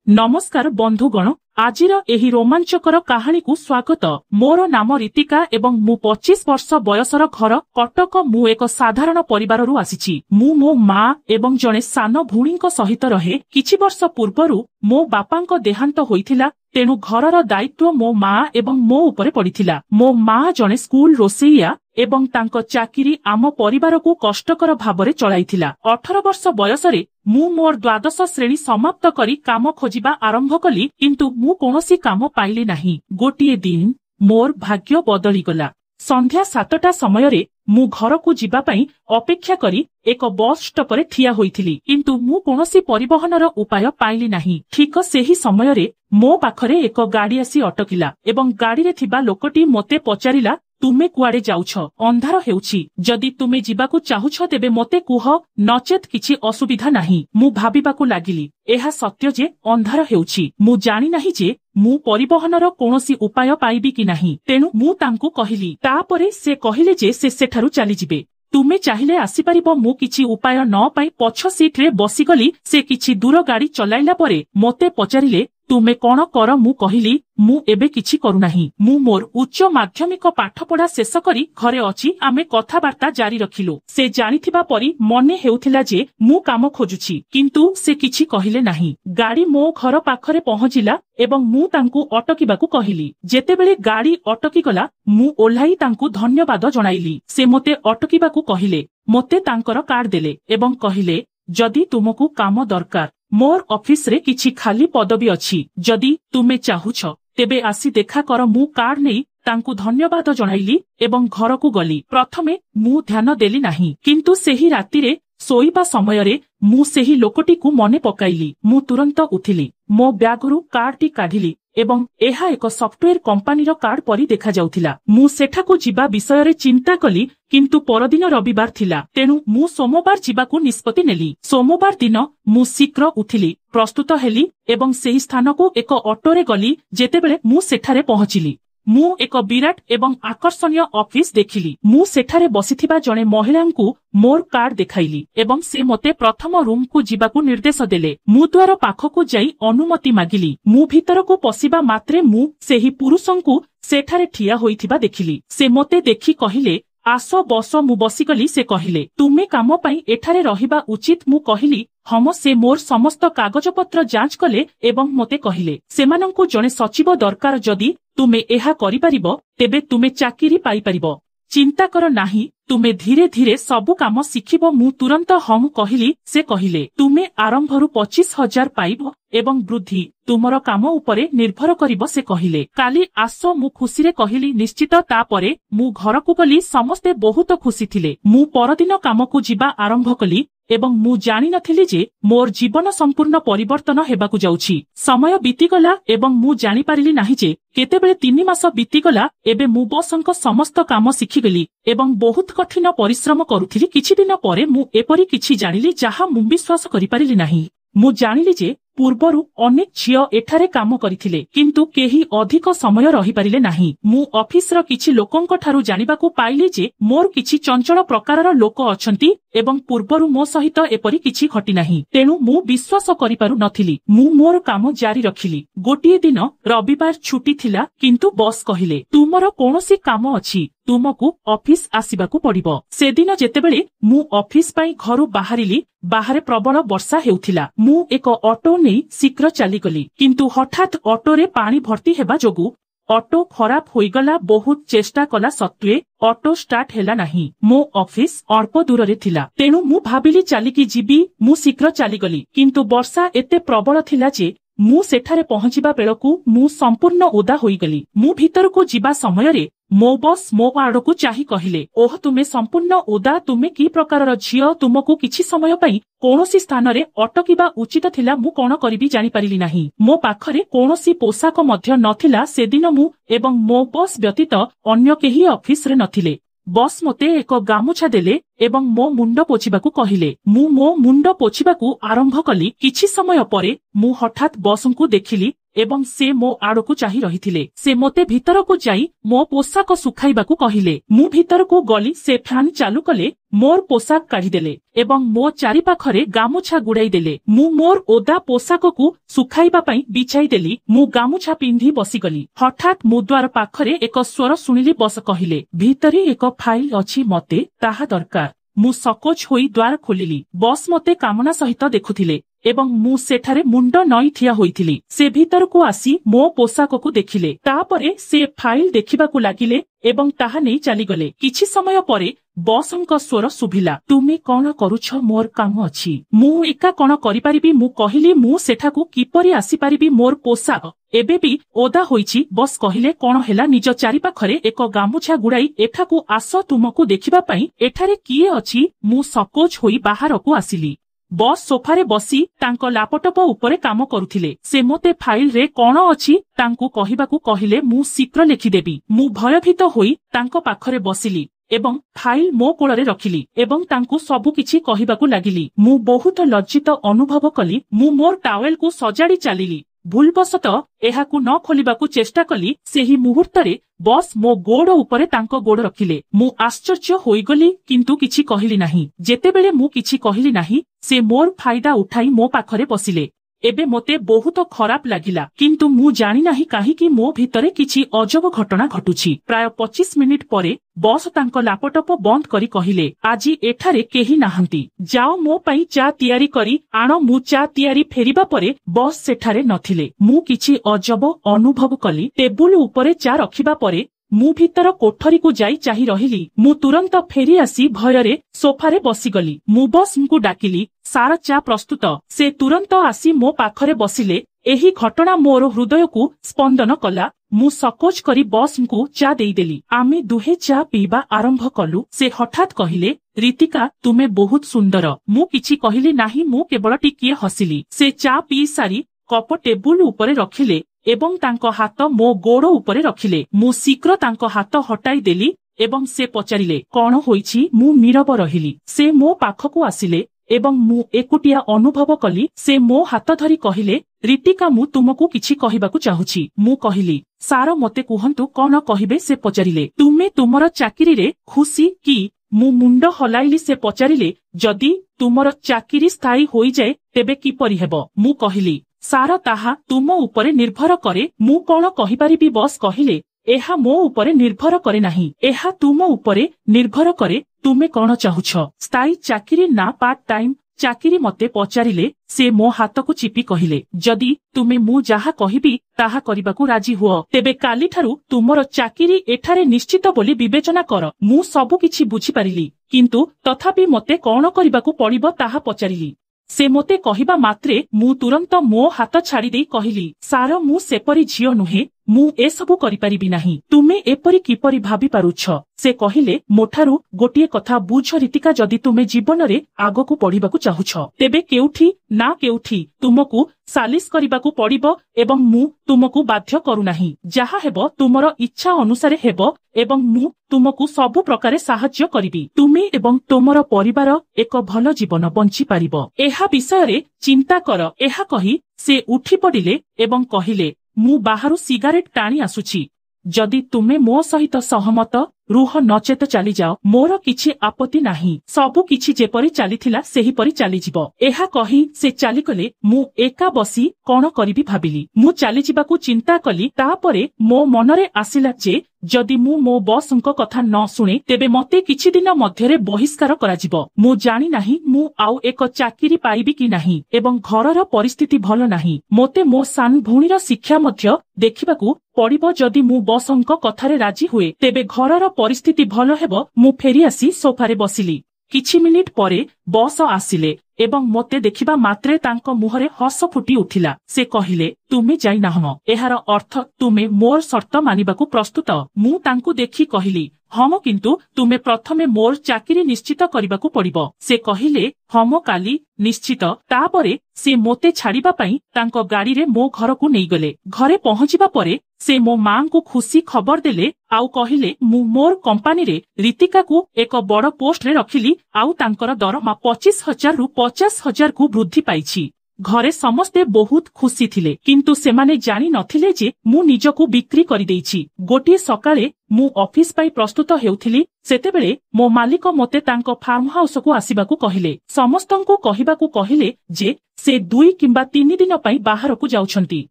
नमस्कार बंधुगण आजिर एही रोमांचकर कहानी को स्वागत। मोर नाम रीतिका एवं मु 25 वर्ष बयसर घर कटक। मु एक साधारण परिवार रु आसीछि। मु मो माँ एवं जने सान भूणीक सहित रहे। किछि वर्ष पूर्वरु मो बापांक देहांत होइथिला, तेणु घरर दायित्व मो माँ एवं मो उपरे पड़िथिला। मो माँ जने स्कूल रोषेइया एवं तांको चाकिरी आम परिवार को कष्टकर भावरे चलाइथिला। 18 वर्ष बयसरे मु मोर द्वादश श्रेणी समाप्त करी काम खोजिबा आरंभ कली, किंतु मु कोनोसी काम पाइली नाही। गोटिए दिन मोर भाग्य बदली गला। संध्या 7टा समयरे मु घर को जीवा पई अपेक्षा करी एक बस स्टॉप रे ठिया होइथिली, किंतु मु कोनोसी परिवहनर उपाय पाइली नाही। ठीक सेही समयरे मो पाखरे एक गाड़ी आसी अटकिला एवं गाड़ी रे थिबा लोकटी मोते पचारिला, तुमे कुआडे जाउछ? अंधार हेउछि, जदि तुमे जीवाकू चाहुछ तेबे मते कुह, नचेत किछि असुविधा नाही। मु भाबिबाकू लागिली, एहा सत्य जे अंधार हेउछि। मु जानि नाही जे मु परिवहनर कोनोसी उपाय पाइबी कि नाही, तेणु मु तांकू कहिली। तापरे से कहिले जे से सेठारु चली जिबे। तुमे चाहिले आसी परिबो। मु किछि उपाय न पाई पछ सीट रे बसिगली। से किछि दूर गाड़ी चलाइला परे मोते पचारिले, तुमे कोन कर? मु कहिली, मु एबे किछि करू नाही। मु मोर उच्च माध्यमिक पाठपढ़ा शेष करी घरे अछि। आमे कथाबार्ता जारी रखिलु। से जानिथिबा परी मने हेउथिला जे मु काम खोजुछि, किंतु से किछि कहिले नाही। गाड़ी मो घर पाखरे पहुंचिला एवं मु तांकू अटकिबाकू कहिली। जेतेबेले गाड़ी अटकी गला, मु ओल्हाई तांकू धन्यवाद जणाइली। से मोते अटकिबाकू कहिले। मोते तांकर कार्ड देले एवं कहिले, जदि तुमको काम दरकार, मोर ऑफिस रे किछि खाली पदवी अछि। जदि तुमे चाहुछ तेबे आसी देखा कर। मु कार्ड नेई तांकू धन्यवाद जणाइली एवं घर को गली। प्रथमे मु ध्यान देली नाही, किंतु सेही रातिरे सोईबा समयरे मु सेही लोकटी को मने पकाइली। मु तुरंत उठिली, मो ब्यागरु कार्डटी काढिली एवं एहा एक सॉफ्टवेयर कंपनीर कार्ड परी देखा जाउथिला। मु सेठाकू जिबा विषय रे चिंता कली, किंतु परदिन रविवार थिला, तेणु मु सोमवार जिबाकू निष्पत्ति नेली। सोमवार दिन मु शीघ्र उठिली, प्रस्तुत हेली एवं सेही स्थानकू एक ऑटोरे गली। जेतेबेले मु सेठारे पहुंचिली, मु एक विराट एवं आकर्षणीय ऑफिस देखिली। मु सेठारे बसिथिबा जणे महिलांकू मोर कार्ड देखाइली एवं से मोते प्रथम रूम को जिबाकू निर्देश देले। मु द्वार पाखकू जाई अनुमति मागिली। मु भीतरकू पसिबा मात्रे मु सेही पुरुषंकू सेठारे ठिया होइथिबा देखिली। से मोते देखि कहिले, आस बस। मु बसिगली। से कहिले, तुमे काम पई एठारे रहिबा उचित। मु कहिली, हम। से मोर समस्त कागज पत्र जांच कले एवं मोते कहिले, सेमानंकू जणे सचिव दरकार। जदि तुमे एहा करि परिबो तेबे तुमे चाकिरी पाई परिबो। चिंता कर नाही, तुमे धीरे धीरे सबु काम शिखिबो। मु तुरंत हम कहिली। से कहिले, तुमे आरंभरु 25,000 पाइबो एवं वृद्धि तुमर काम उपरे निर्भर करिबो। से कहिले, काली आस। मु खुशी रे कहिली, निश्चित। तापरे मु घर को गली। समस्ते बहुत खुशी थिले। मु परदिन काम को जिबा आरंभ कली एवं मु जानि नथिली जे मोर जीवन संपूर्ण परिवर्तन हेबाकू जाउछि। समय बीतीगला एवं मु जानि पारिली नाही जे केतेबेले 3 मास बीतीगला। एबे मु बसंक समस्त काम शिखिगली एवं बहुत कठिन परिश्रम करुथिली। किछि दिन परे मु एपरि किछि जानिली जाहा मु विश्वास करि पारिली नाही। मु जानिली जे पूर्वरु अनेक झियो एठारे काम करिथिले, किंतु केही अधिक समय रहि पारिले नाही। मु ऑफिसर किछि लोकंक ठारु जानिबाकू पाइली जे मोर किछि चंचल प्रकारर लोक अछंती एवं पूर्वरु मो सहित एपरि किछि घटि नाही। तेणु मु विश्वास करि पारु नथिली। मु मोर काम जारी रखिली। गोटिए दिन रविवार छुट्टी थिला, किंतु बॉस कहिले, तुमर कोनोसी काम अछि, तुमको ऑफिस आसीबाकू पड़िबो। से दिन जेतेबेले मु ऑफिस पई घरु बाहरिली, बाहरे प्रबल वर्षा हेउथिला। मु एक ऑटो नै शीघ्र चली गली, किंतु हठात ऑटो रे पानी भर्ती हेबा जोगु ऑटो खराब होइगला। बहुत चेष्टा कला सत्वे ऑटो स्टार्ट हेला नाही। मो ऑफिस अल्प दूर रे थिला, तेणु मु भाबिली चालिकी जीबी। मु शीघ्र चली गली, किंतु वर्षा एते प्रबल थिला जे मु सेठारे पहुंचिबा बेलकू मु संपूर्ण ओदा होइगली। मु भीतरकू जिबा समयरे मो बॉस मो आड़कू चाही कहिले, ओह तुमे संपूर्ण ओदा। तुमे की प्रकारर झियो? तुमको किछि समय पई कोनोसी स्थान रे अटकिबा उचित थिला। मु कोन करिबी जानि पारिली नाही। मो पाखरे कोनोसी पोशाक मध्य नथिला। सेदिन मु एवं मो बॉस व्यतीत अन्य केही ऑफिस रे नथिले। बॉस मोते एक गामुछा देले एवं मो मुंड पोछिबाकू कहिले। मु मो मुंड पोछिबाकू आरंभ कली। किछि समय परे मु हठात बॉसंकू देखिली एवं से मो आड़कू चाही रहिथिले। से मोते भितरकू जाई मो पोशाक सुखाइबाकू कहिले। मु भितरकू गली से फैन चालू कले, मोर पोशाक काढ़ीदेले एवं मो चारिपाखरे गामुछा गुड़ाई देले। मु मोर ओदा पोशाककू सुखाइबा पई बिछाई देली। मु गामुछा पिंधी बसीगली। हठात मु द्वार पाखरे एक स्वर सुनिली। बस कहिले, भितरे एक फाइल अछि, मते ताहा दरकार। मु सकोच होई द्वार खोलिली। बस मते कामना सहित देखुथिले एवं मु सेठारे मुंड नई ठिया होइथिली। से भितरकू आसी मो पोशाककू देखिले। तापरे से फाइल देखिबाकू लागिले एवं ताहा नै चलीगले। किछि समय परे बसंक स्वर सुभिला, तुमे कौन करुछ? मोर काम अछि। मु एका कौन करिपारिबि? मु कहिली, मु सेठाकू किपरि आसी पारिबि? मोर पोशाक एबे भी ओदा होइछि। बस कहिले, कौन हेला? निज चारिपाखरे एक गामुछा गुड़ाई एठाकू आस, तुमकू देखिबा पई। एठारे किए अछि? मु सकोच होई बाहरकू आसिली। बस सोफारे बसी तांको लैपटॉप उपरे काम करुथिले। से मोते फाइल रे कौन अछि तांकू कहिबाकू कहिले। मु शीघ्र लिखिदेबी। मु भयभीत होई तांको पाखरे बसिली एवं फाइल मो कोଳରେ रखिली एवं तांकू सबु किछि कहिबाकू लागिली। मु बहुत लज्जित अनुभव कली। मु मोर टावेल को सजाड़ी चालिली। भूलवशतः एहाकू न खोलिबाकू चेष्टा कली। सेही मुहूर्तरे बस मो गोड़ उपरे तांको गोड़ रखिले। मु आश्चर्य होइगली, किंतु किछि कहिली नाही। जेतेबेले मु किछि कहिली नाही, से मोर फायदा उठाई मो पाखरे बसिले। एबे मोते बहुत खराब लागिला, किंतु मु जानि नाही काहीकि मो भितरे किछि अजब घटना घटुछि। प्राय 25 मिनिट परे बस तांको लैपटॉप बंद करी कहिले, आजी एठारे केही नाहंती, जाओ मो पई चा तियारी करी आण। मु चा तियारी फेरिबा परे बस सेठारे नथिले। मु किछि अजब अनुभव कली। टेबुल उपरे चा रखिबा परे मु भीतर कोठरी को जाई चाही रहिली। मु तुरंत फेरी आसी भयरे सोफारे बसीगली। मु बस को डाकिली, सारा चा प्रस्तुत। से तुरंत आसी मो पाखरे बसिले। एही घटना मोर हृदय को स्पंदन कला। मु सकोच करी बस को चा देदेली। आमे दुहे चा पीबा आरंभ कलु। से हठात कहिले, रीतिका तुमे बहुत सुंदर। मु किछि कहिली नाही, मु केवल टिकिए हसिली। से चा पी सारी कप टेबुल उपरे रखिले एवं तांको हाथ मो गोड़ उपरे रखिले। मु शीघ्र तांको हाथ हटाई देली एवं से पचारिले, कौन होइछि? मु नीरव रहिली। से मो पाखकू आसिले एवं मु एकुटिया अनुभव कली। से मो हाथ धरी कहिले, रीतिका मु तुमकू किछि कहिबाकू चाहुछि। मु कहिली, सार मते कुहंतु कौन कहिबे? से पचारिले, तुमे तुमर चाकिरी रे खुशी कि? मु मुंड हलाइली। से पचारिले, जदि तुमर चाकिरी स्थायी होई जाए तेबे किपरि हेबो? मु कहिली, सार ताहा तुम उपरे निर्भर करे। मु कौन कहिपारिबि? बस कहिले, एहा मो उपरे निर्भर करे नाही, एहा तुम उपरे निर्भर करे। तुमे कौन चाहुछ? स्थायी चाकिरी ना पार्ट टाइम चाकिरी? मते पचारिले। से मो हाथ को चिपी कहिले, जदि तुमे मु जाहा कहिबी ताहा करिबाकू राजी हुओ, तेबे काली ठारू तुमर चाकिरी एठारे निश्चित बोली विवेचना कर। मु सबु किछि बुझी पारिली, किंतु तथापि मते कौन करिबाकू पड़िबो ताहा पचारिली। से मोते कहिबा मात्रे मु तुरंत मो हाथ छाड़ी देई कहिली, सार मु सेपरी झियो नुहे, मु ए सबु करि पारिबि नाही। तुमे एपरी किपरि भाबी पारुछ? से कहिले, मोठारू गोटिए कथा बुझ रीतिका, जदि तुमे जीवन रे आगकू पढ़िबाकू चाहुछ, तेबे केउठी ना केउठी तुमकू सालिस करिबाकू पड़िबो एवं मु तुमकू बाध्य करू नाही। जाहा हेबो तुमर इच्छा अनुसारे हेबो एवं मु तुमकू सबु प्रकारे साहाय्य करिबि। तुमे एवं तुमर परिवार एक भल जीवन बंची पारिबो। एहा विषय रे चिंता कर। एहा कही से उठी पड़िले एवं कहिले, मु बाहरु सिगारेट टाणी आसुछि। जदि तुमे मो सहित सहमत रुह, नचेत चली जाओ। मोर किछि आपत्ति नाही। सबु किछि जेपरि चलीथिला सेही परि चली जिवो। एहा कही से चलीगले। मु एका बसी कोन करिबि भाबिली। मु चली जिबाकू चिंता कली। तापरे मो मनरे आसिला जे जदि मु मो बसंक कथा न शुणे तेबे मते किछि दिन मध्यरे बहिष्कार कराजिवो। मु जानि नाही मु आउ एक चाकिरी पाइबि कि नाही एवं घरर परिस्थिति भल नाही। मोते मो सान भूणीर शिक्षा मध्य देखिबाकू पड़िबो। जदि मु बसंक कथारे राजी हुए तेबे घरर परिस्थिति भल हेबो। मु फेरी आसी सोफारे बसिली। किछि मिनिट परे बस आसिले एवं मोते देखिबा मात्रे तांको मुहरे हस फुटी उठिला। से कहिले, तुमे जाई नाहम, एहार अर्थ तुमे मोर शर्त मानिबाकू प्रस्तुत? मु तांकू देखि कहिली, हम, किंतु तुमे प्रथमे मोर चाकिरी निश्चित करिबाकू पड़िबो। से कहिले, हम काली निश्चित। तापरे से मोते छाड़िबा पई तांको गाड़ी रे मो घर को नहीं गले। घरे पहुंचिबा परे से मो मां को खुशी खबर देले आउ कहिले, मु मोर कंपनी रे रीतिका को एक बड़ पोस्ट रे रखिली आउ तांकर दरमा 25,000 रु 50,000 को वृद्धि पाइछि। घरे समस्ते बहुत खुशी थिले किंतु सेमाने जानी नथिले जे मु निजको बिक्री करि देइछि। गोटिए सकाळे मु ऑफिस पाई प्रस्तुत हेउथिली सेतेबेले मो मालिक मोते तांको फार्म हाउस को आसीबाकू कहिले। समस्तंकू कहिबाकू कहिले जे से 2 किंबा 3 दिन पाई बाहर को जाउछंती।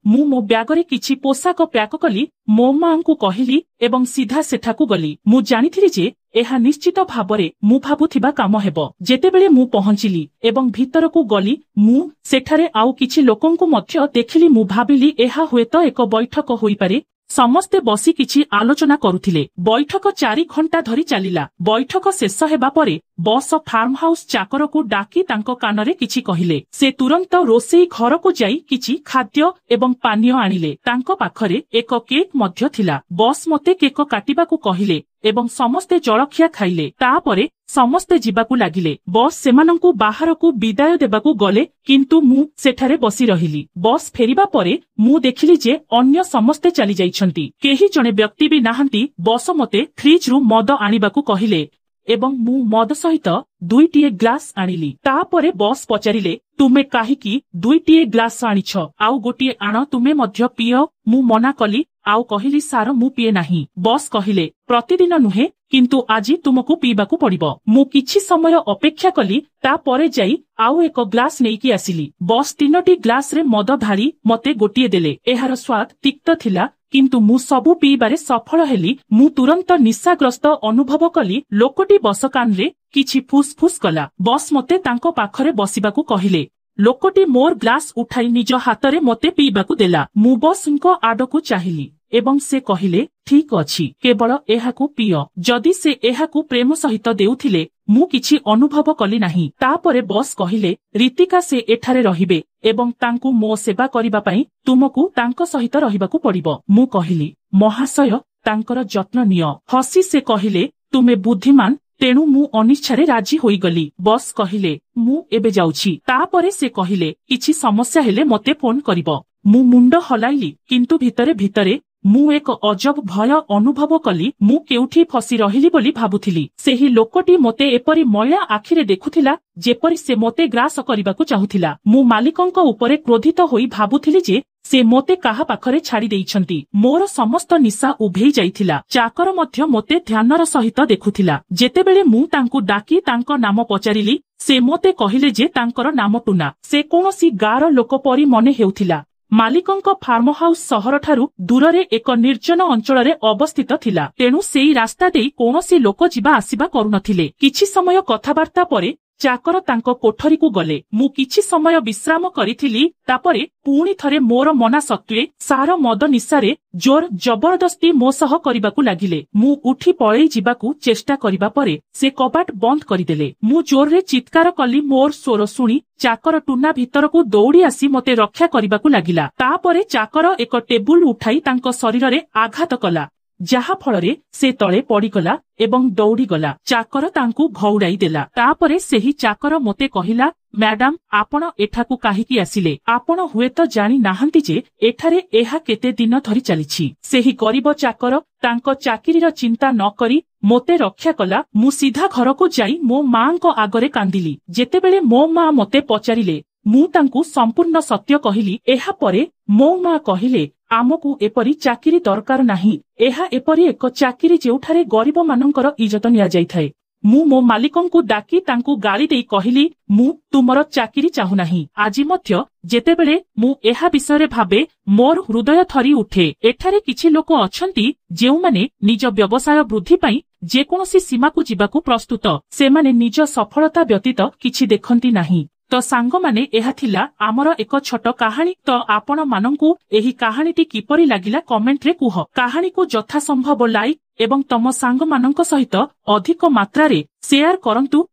मु मो ब्यागरे किछि पोशाक प्याक कली मो मांकू कहिली एवं सीधा सेठाकू गली। मु जानिथिली जे एहा निश्चित भाबरे मु भाबुथिबा काम हेबो। जेतेबेले मु पहुंचिली एवं भीतरकू गली मु सेठारे आउ किछि लोकंकू मध्य देखिली। मु भाबिली एहा हुएत एक बैठक होई पारे। समस्ते बसी किछि आलोचना करुथिले। बैठक 4 घंटा धरी चलिला। बैठक शेष हेबा परे बस फार्म हाउस चाकर को डाकी तांको कानरे किछि कहिले। से तुरंत रोसेई घर को जाई किछि खाद्य एवं पानीय आनिले। तांको पाखरे एक केक मध्य थिला। बस मते केक काटिबाकू कहिले एवं समस्ते जलखिया खाइले। तापरे समस्ते जिबाकू लागिले। बस सेमानंकू बाहरकू विदाय देबाकू गले किंतु मु सेठारे बसी रहिली। बस फेरिबा परे मु देखिली जे अन्य समस्ते चली जाइछंती। केही जणे व्यक्ति भी नाहंती। बस मते फ्रिज रु मद आनिबाकू कहिले एवं मु मद सहित 2टी ग्लास आनिली। तापरे बस पचारिले तुमे काहिकी 2टी ग्लास आनिछ आउ गोटिए आण तुमे मध्य पियो। मु मना कली आउ कहिली सार मु पिए नाही। बस कहिले प्रतिदिन नुहे किंतु आजी तुमको पीबाकू पड़िबो। मु किछि समय अपेक्षा कली तापरे जाई आउ एक ग्लास नेकी आसिली। बस 3टी ग्लास रे मद ढाली मते गोटिए देले। एहार स्वाद तिक्त थिला किंतु मु सबु पीबारे सफल हेली। मु तुरंत निशाग्रस्त अनुभव कली। लोकटी बस कान रे किछि फुसफुस कला। बस मते तांको पाखरे बसिबाकू कहिले। लोकटी मोर ग्लास उठाई निज हातरे मते पीबाकू देला। मु बसंको आडकू चाहिली एवं से कहिले ठीक अछि केवल एहाकू पियो। जदि से एहाकू प्रेम सहित देउथिले मु किछि अनुभव कली नाही। तापरे बस कहिले रीतिका से एठारे रहिबे एवं तांकू मो सेवा करिबा पई तुमको तांको सहित रहिबाकू पड़िबो। मु कहिली महाशय तांकर जत्न नियो। हसी से कहिले तुमे बुद्धिमान तेणु मु अनिच्छारे राजी होई गली। बस कहिले मु एबे जाउछि। तापरे से कहिले किछि समस्या हेले मते फोन करिबो। मु मुंड हलाइली किंतु भितरे भितरे मु एक अजब भय अनुभव कली। मु केउठी फसी रहिली बोली भाबुथिली। सेही लोकटी मते एपरी मयला आखिरे देखुथिला जेपरी से मते ग्रास करिबाकू चाहुथिला। मु मालिकंक उपरे क्रोधित होई भाबुथिली जे से मोते काहा पाखरे छाड़ी देइछंती। मोर समस्त निशा उभेई जाइथिला। चाकर मध्य मोते ध्यानर सहित देखुथिला। जेतेबेले मु तांकू डाकी तांको नाम पचारिली से मोते कहिले जे तांकर नाम टुना। से कोनोसी गार लोक परी मने हेउथिला। मालिकंक फार्म हाउस सहर ठारू दूररे एक निर्जन अंचल अवस्थित थिला। तेणु सेई रास्ता देई कोनोसी लोक जिबा आसिबा करुनथिले। किछि समय कथाबार्ता परे चाकर तांको कोठरी को गले। मु किछि समय विश्राम करिथिली। तापरे पुणी थरे मोर मना सत्वे सार मद निशारे जोर जबरदस्ती मो सह करिबाकू लागिले। मु उठी पळेई जिबाकू चेष्टा करिबा परे से कबाट बंद करिदेले। मु जोर रे चित्कार कली। मोर स्वर शुणी चाकर टुना भीतर को दौड़ी आसी मते रक्षा करिबाकू लागिला। तापरे चाकर एक टेबुल उठाई तांको शरीर रे आघात कला जहा फलरे से तळे पड़ीगला एवं दौड़ी गला। चाकर तांकू घौड़ाई देला। तापरे सेही चाकर मते कहिला मैडम आपण एठाकू काहिकी आसिले। आपण हुएत जानी नाहंती जे एठारे एहा केते दिन धरी चलिछि। सेही गरीब चाकर तांको चाकिरीर चिंता न करी मोते रक्षा कला। मु सीधा घर को जाई मो मांको आगरे कांदिली। जेतेबेले मो मां मते पचारिले मु तांकू संपूर्ण सत्य कहिली। एहा परे मो मां कहिले आमकू एपरी चाकिरी दरकार नाही। एहा एपरी एक चाकिरी जेउठारे गरीब मानकर इज्जत निया जाइथाय। मु मो मालिकंकू डाकी तांकू गाली देई कहिली मु तुमर चाकिरी चाहू नाही। आजि मध्य जेतेबेले मु एहा विषय भाबे मोर हृदय थरी उठे। एठारे किछि लोक अछंती जेउमाने निज व्यवसाय वृद्धि पई जेकोनोसी सीमा को जिबाकू प्रस्तुत। सेमाने निज सफलता व्यतीत किछि देखंती नाही। तो सांग माने एहा थिला आमर एक छोट कहानी। तो आपण मानंकू एही कहानीटी किपरि लागिला कमेंट रे कुह। कहानी को यथा संभव लाइक एवं तम सांग मानंक सहित अधिक मात्रा रे शेयर करंतु।